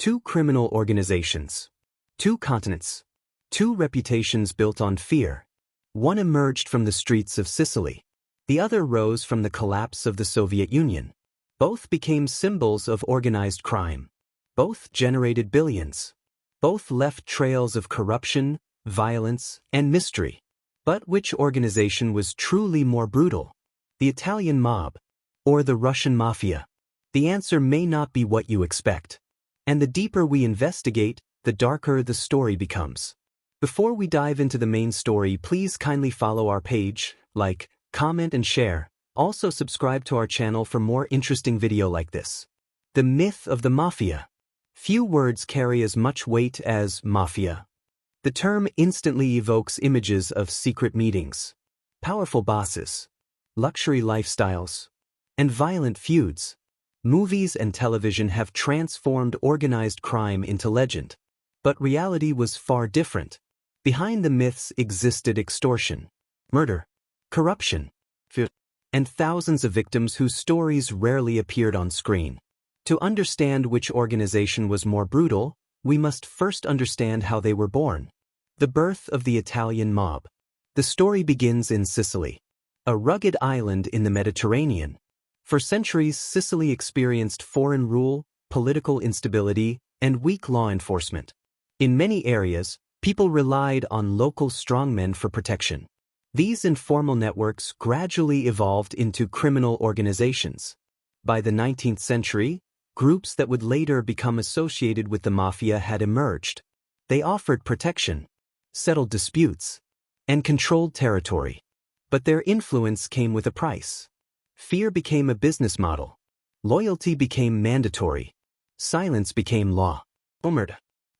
Two criminal organizations. Two continents. Two reputations built on fear. One emerged from the streets of Sicily. The other rose from the collapse of the Soviet Union. Both became symbols of organized crime. Both generated billions. Both left trails of corruption, violence, and mystery. But which organization was truly more brutal? The Italian mob, or the Russian mafia? The answer may not be what you expect. And the deeper we investigate, the darker the story becomes. Before we dive into the main story, please kindly follow our page, like, comment and share. Also subscribe to our channel for more interesting video like this. The myth of the mafia. Few words carry as much weight as mafia. The term instantly evokes images of secret meetings, powerful bosses, luxury lifestyles, and violent feuds. Movies and television have transformed organized crime into legend. But reality was far different. Behind the myths existed extortion, murder, corruption, fear, and thousands of victims whose stories rarely appeared on screen. To understand which organization was more brutal, we must first understand how they were born. The birth of the Italian mob. The story begins in Sicily, a rugged island in the Mediterranean. For centuries, Sicily experienced foreign rule, political instability, and weak law enforcement. In many areas, people relied on local strongmen for protection. These informal networks gradually evolved into criminal organizations. By the 19th century, groups that would later become associated with the mafia had emerged. They offered protection, settled disputes, and controlled territory. But their influence came with a price. Fear became a business model. Loyalty became mandatory. Silence became law.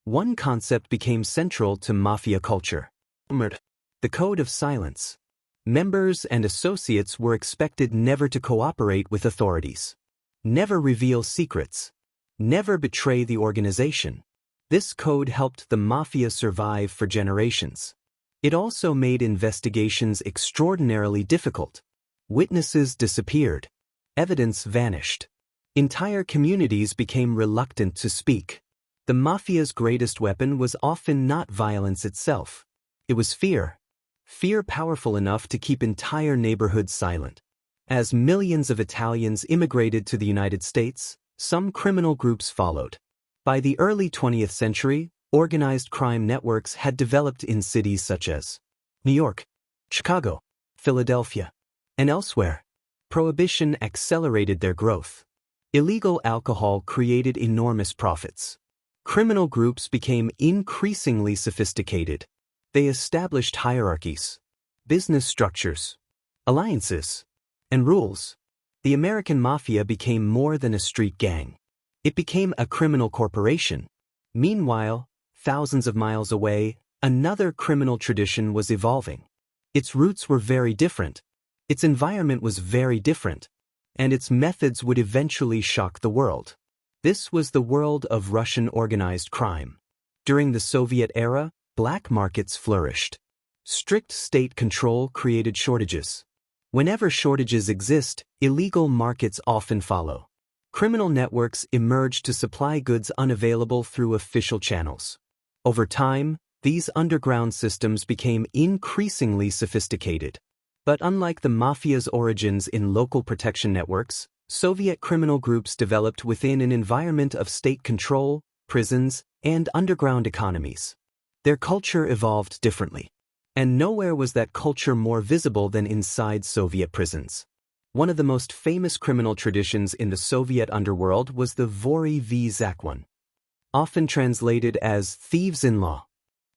One concept became central to mafia culture. The code of silence. Members and associates were expected never to cooperate with authorities. Never reveal secrets. Never betray the organization. This code helped the mafia survive for generations. It also made investigations extraordinarily difficult. Witnesses disappeared. Evidence vanished. Entire communities became reluctant to speak. The mafia's greatest weapon was often not violence itself. It was fear. Fear powerful enough to keep entire neighborhoods silent. As millions of Italians immigrated to the United States, some criminal groups followed. By the early 20th century, organized crime networks had developed in cities such as New York, Chicago, Philadelphia, and elsewhere. Prohibition accelerated their growth. Illegal alcohol created enormous profits. Criminal groups became increasingly sophisticated. They established hierarchies, business structures, alliances, and rules. The American mafia became more than a street gang. It became a criminal corporation. Meanwhile, thousands of miles away, another criminal tradition was evolving. Its roots were very different. Its environment was very different. And its methods would eventually shock the world. This was the world of Russian organized crime. During the Soviet era, black markets flourished. Strict state control created shortages. Whenever shortages exist, illegal markets often follow. Criminal networks emerged to supply goods unavailable through official channels. Over time, these underground systems became increasingly sophisticated. But unlike the mafia's origins in local protection networks, Soviet criminal groups developed within an environment of state control, prisons, and underground economies. Their culture evolved differently. And nowhere was that culture more visible than inside Soviet prisons. One of the most famous criminal traditions in the Soviet underworld was the Vori v Zakon, often translated as thieves-in-law.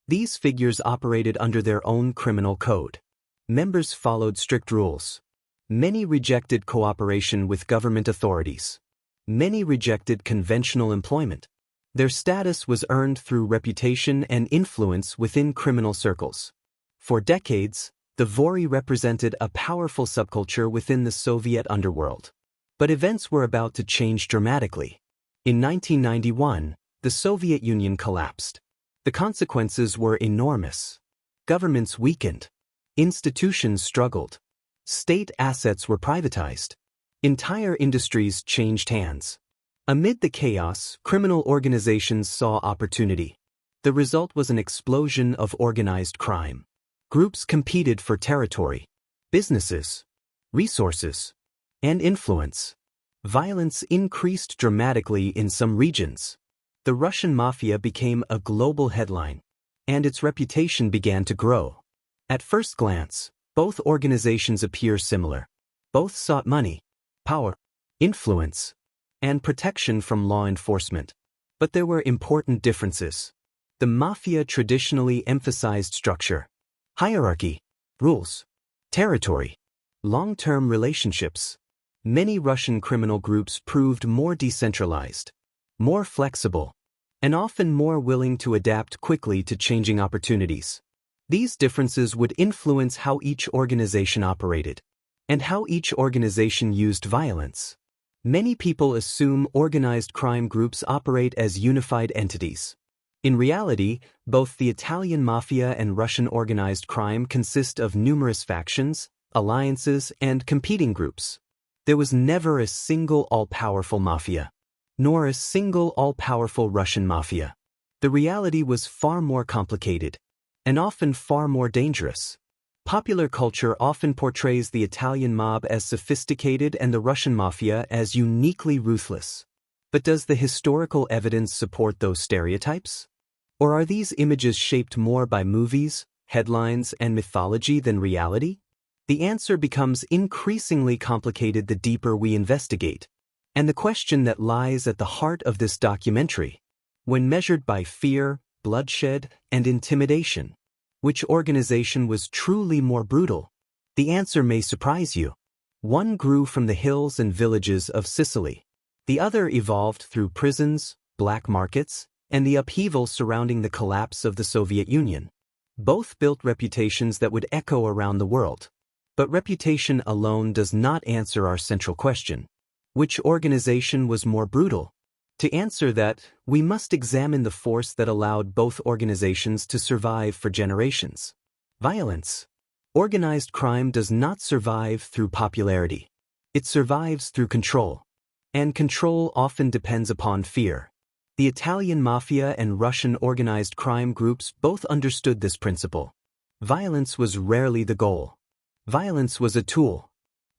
These figures operated under their own criminal code. Members followed strict rules. Many rejected cooperation with government authorities. Many rejected conventional employment. Their status was earned through reputation and influence within criminal circles. For decades, the Vori represented a powerful subculture within the Soviet underworld. But events were about to change dramatically. In 1991, the Soviet Union collapsed. The consequences were enormous. Governments weakened. Institutions struggled. State assets were privatized. Entire industries changed hands. Amid the chaos, criminal organizations saw opportunity. The result was an explosion of organized crime. Groups competed for territory, businesses, resources, and influence. Violence increased dramatically in some regions. The Russian Mafia became a global headline, and its reputation began to grow. At first glance, both organizations appear similar. Both sought money, power, influence, and protection from law enforcement. But there were important differences. The Mafia traditionally emphasized structure, hierarchy, rules, territory, long-term relationships. Many Russian criminal groups proved more decentralized, more flexible, and often more willing to adapt quickly to changing opportunities. These differences would influence how each organization operated, and how each organization used violence. Many people assume organized crime groups operate as unified entities. In reality, both the Italian Mafia and Russian organized crime consist of numerous factions, alliances, and competing groups. There was never a single all-powerful mafia, nor a single all-powerful Russian mafia. The reality was far more complicated, and often far more dangerous. Popular culture often portrays the Italian mob as sophisticated and the Russian mafia as uniquely ruthless. But does the historical evidence support those stereotypes? Or are these images shaped more by movies, headlines, and mythology than reality? The answer becomes increasingly complicated the deeper we investigate. And the question that lies at the heart of this documentary, when measured by fear, bloodshed, and intimidation, which organization was truly more brutal? The answer may surprise you. One grew from the hills and villages of Sicily. The other evolved through prisons, black markets, and the upheaval surrounding the collapse of the Soviet Union. Both built reputations that would echo around the world. But reputation alone does not answer our central question. Which organization was more brutal? To answer that, we must examine the force that allowed both organizations to survive for generations. Violence. Organized crime does not survive through popularity. It survives through control. And control often depends upon fear. The Italian Mafia and Russian organized crime groups both understood this principle. Violence was rarely the goal. Violence was a tool,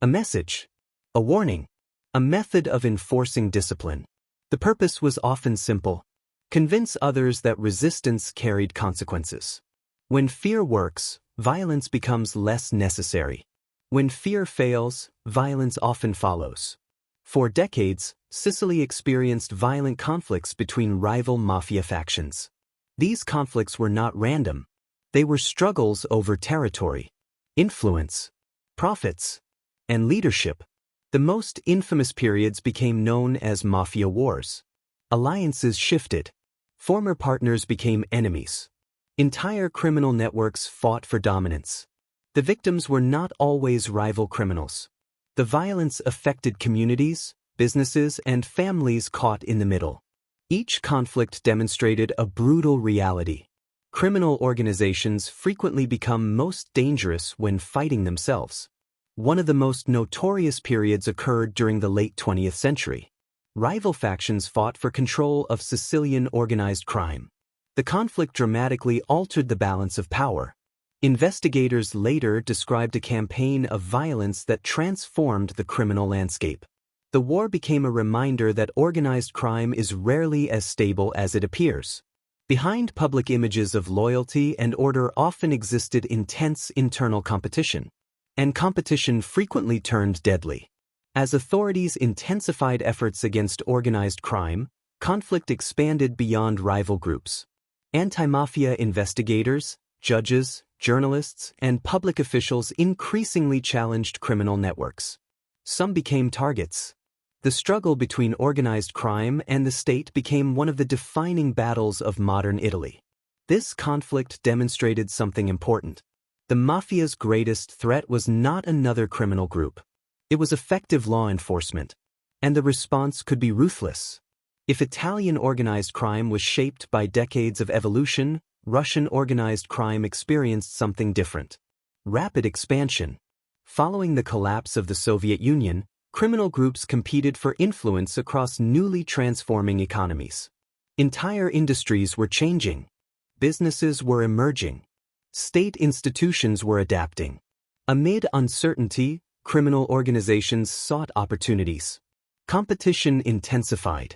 a message, a warning, a method of enforcing discipline. The purpose was often simple: convince others that resistance carried consequences. When fear works, violence becomes less necessary. When fear fails, violence often follows. For decades, Sicily experienced violent conflicts between rival mafia factions. These conflicts were not random. They were struggles over territory, influence, profits, and leadership. The most infamous periods became known as Mafia Wars. Alliances shifted. Former partners became enemies. Entire criminal networks fought for dominance. The victims were not always rival criminals. The violence affected communities, businesses, and families caught in the middle. Each conflict demonstrated a brutal reality. Criminal organizations frequently become most dangerous when fighting themselves. One of the most notorious periods occurred during the late 20th century. Rival factions fought for control of Sicilian organized crime. The conflict dramatically altered the balance of power. Investigators later described a campaign of violence that transformed the criminal landscape. The war became a reminder that organized crime is rarely as stable as it appears. Behind public images of loyalty and order often existed intense internal competition. And competition frequently turned deadly. As authorities intensified efforts against organized crime, conflict expanded beyond rival groups. Anti-mafia investigators, judges, journalists, and public officials increasingly challenged criminal networks. Some became targets. The struggle between organized crime and the state became one of the defining battles of modern Italy. This conflict demonstrated something important. The mafia's greatest threat was not another criminal group. It was effective law enforcement. And the response could be ruthless. If Italian organized crime was shaped by decades of evolution, Russian organized crime experienced something different. Rapid expansion. Following the collapse of the Soviet Union, criminal groups competed for influence across newly transforming economies. Entire industries were changing. Businesses were emerging. State institutions were adapting. Amid uncertainty, criminal organizations sought opportunities. Competition intensified.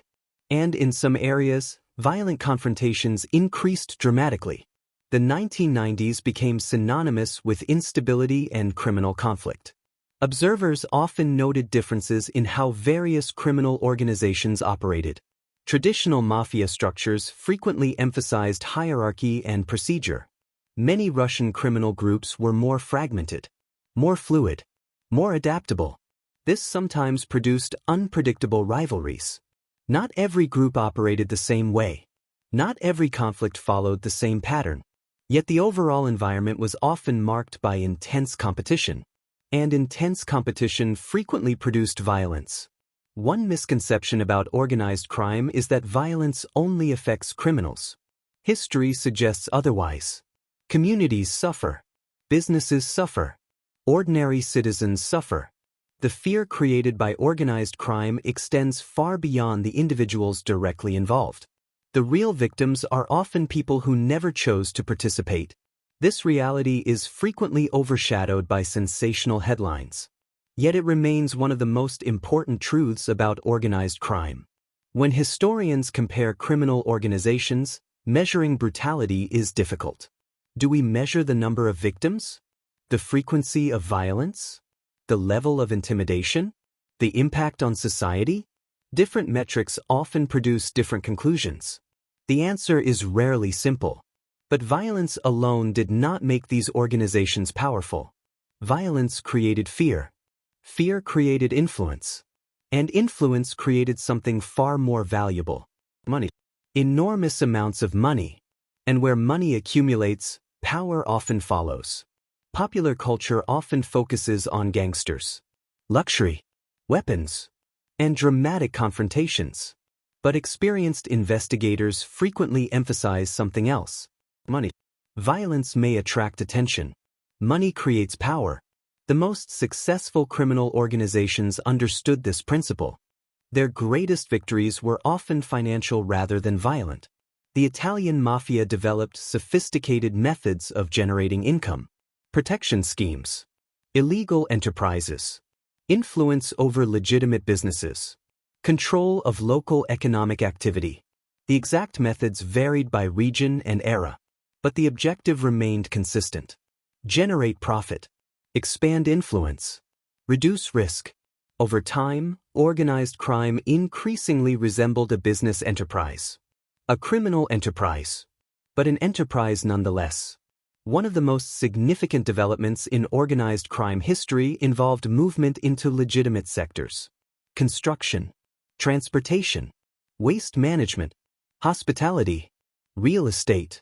And in some areas, violent confrontations increased dramatically. The 1990s became synonymous with instability and criminal conflict. Observers often noted differences in how various criminal organizations operated. Traditional mafia structures frequently emphasized hierarchy and procedure. Many Russian criminal groups were more fragmented, more fluid, more adaptable. This sometimes produced unpredictable rivalries. Not every group operated the same way. Not every conflict followed the same pattern. Yet the overall environment was often marked by intense competition. And intense competition frequently produced violence. One misconception about organized crime is that violence only affects criminals. History suggests otherwise. Communities suffer. Businesses suffer. Ordinary citizens suffer. The fear created by organized crime extends far beyond the individuals directly involved. The real victims are often people who never chose to participate. This reality is frequently overshadowed by sensational headlines. Yet it remains one of the most important truths about organized crime. When historians compare criminal organizations, measuring brutality is difficult. Do we measure the number of victims? The frequency of violence? The level of intimidation? The impact on society? Different metrics often produce different conclusions. The answer is rarely simple. But violence alone did not make these organizations powerful. Violence created fear. Fear created influence. And influence created something far more valuable: money. Enormous amounts of money. And where money accumulates, power often follows. Popular culture often focuses on gangsters, luxury, weapons, and dramatic confrontations. But experienced investigators frequently emphasize something else: money. Violence may attract attention. Money creates power. The most successful criminal organizations understood this principle. Their greatest victories were often financial rather than violent. The Italian Mafia developed sophisticated methods of generating income. Protection schemes. Illegal enterprises. Influence over legitimate businesses. Control of local economic activity. The exact methods varied by region and era. But the objective remained consistent: generate profit, expand influence, reduce risk. Over time, organized crime increasingly resembled a business enterprise. A criminal enterprise, but an enterprise nonetheless. One of the most significant developments in organized crime history involved movement into legitimate sectors: construction, transportation, waste management, hospitality, real estate,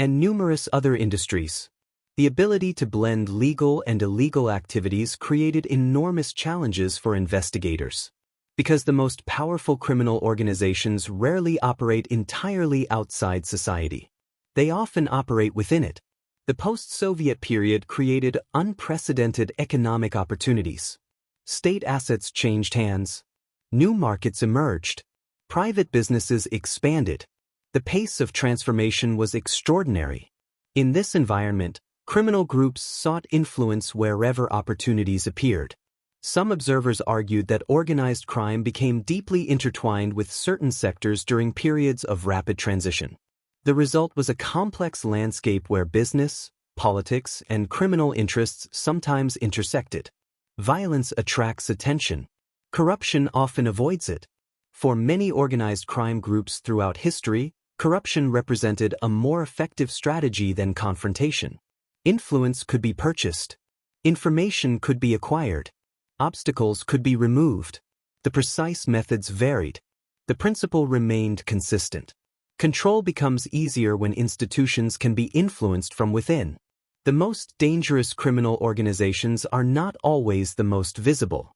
and numerous other industries. The ability to blend legal and illegal activities created enormous challenges for investigators. Because the most powerful criminal organizations rarely operate entirely outside society. They often operate within it. The post-Soviet period created unprecedented economic opportunities. State assets changed hands. New markets emerged. Private businesses expanded. The pace of transformation was extraordinary. In this environment, criminal groups sought influence wherever opportunities appeared. Some observers argued that organized crime became deeply intertwined with certain sectors during periods of rapid transition. The result was a complex landscape where business, politics, and criminal interests sometimes intersected. Violence attracts attention. Corruption often avoids it. For many organized crime groups throughout history, corruption represented a more effective strategy than confrontation. Influence could be purchased. Information could be acquired. Obstacles could be removed. The precise methods varied. The principle remained consistent. Control becomes easier when institutions can be influenced from within. The most dangerous criminal organizations are not always the most visible.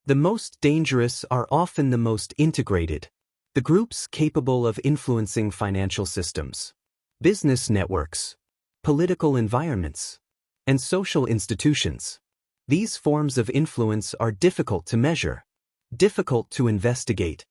The most dangerous are often the most integrated. The groups capable of influencing financial systems, business networks, political environments, and social institutions. These forms of influence are difficult to measure. difficult to investigate,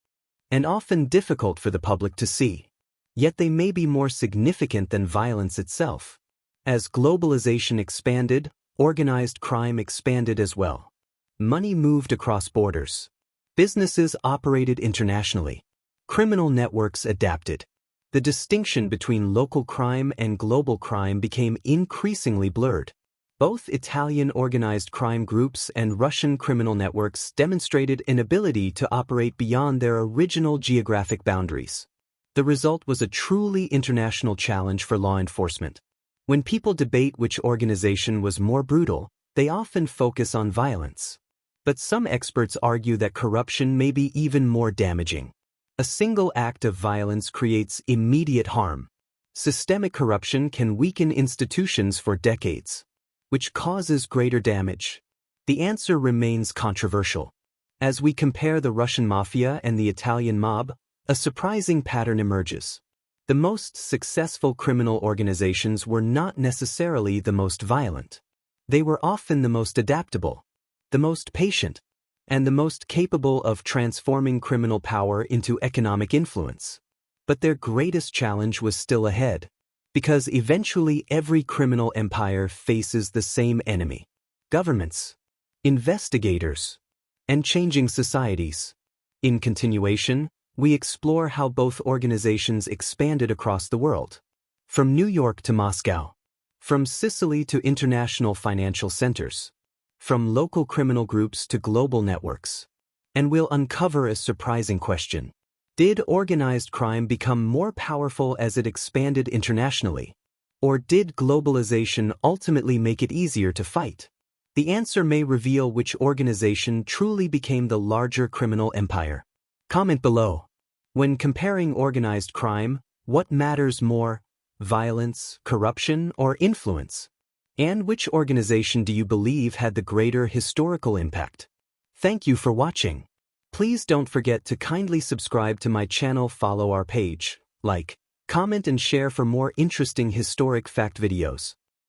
and often difficult for the public to see. Yet they may be more significant than violence itself. As globalization expanded, organized crime expanded as well. Money moved across borders. Businesses operated internationally. Criminal networks adapted. The distinction between local crime and global crime became increasingly blurred. Both Italian organized crime groups and Russian criminal networks demonstrated an ability to operate beyond their original geographic boundaries. The result was a truly international challenge for law enforcement. When people debate which organization was more brutal, they often focus on violence. But some experts argue that corruption may be even more damaging. A single act of violence creates immediate harm. Systemic corruption can weaken institutions for decades, which causes greater damage. The answer remains controversial. As we compare the Russian Mafia and the Italian mob, a surprising pattern emerges. The most successful criminal organizations were not necessarily the most violent. They were often the most adaptable, the most patient, and the most capable of transforming criminal power into economic influence. But their greatest challenge was still ahead, because eventually every criminal empire faces the same enemy: governments, investigators, and changing societies. In continuation, we explore how both organizations expanded across the world. From New York to Moscow. From Sicily to international financial centers. From local criminal groups to global networks. And we'll uncover a surprising question. Did organized crime become more powerful as it expanded internationally? Or did globalization ultimately make it easier to fight? The answer may reveal which organization truly became the larger criminal empire. Comment below. When comparing organized crime, what matters more, violence, corruption, or influence? And which organization do you believe had the greater historical impact? Thank you for watching. Please don't forget to kindly subscribe to my channel, follow our page, like, comment and share for more interesting historic fact videos.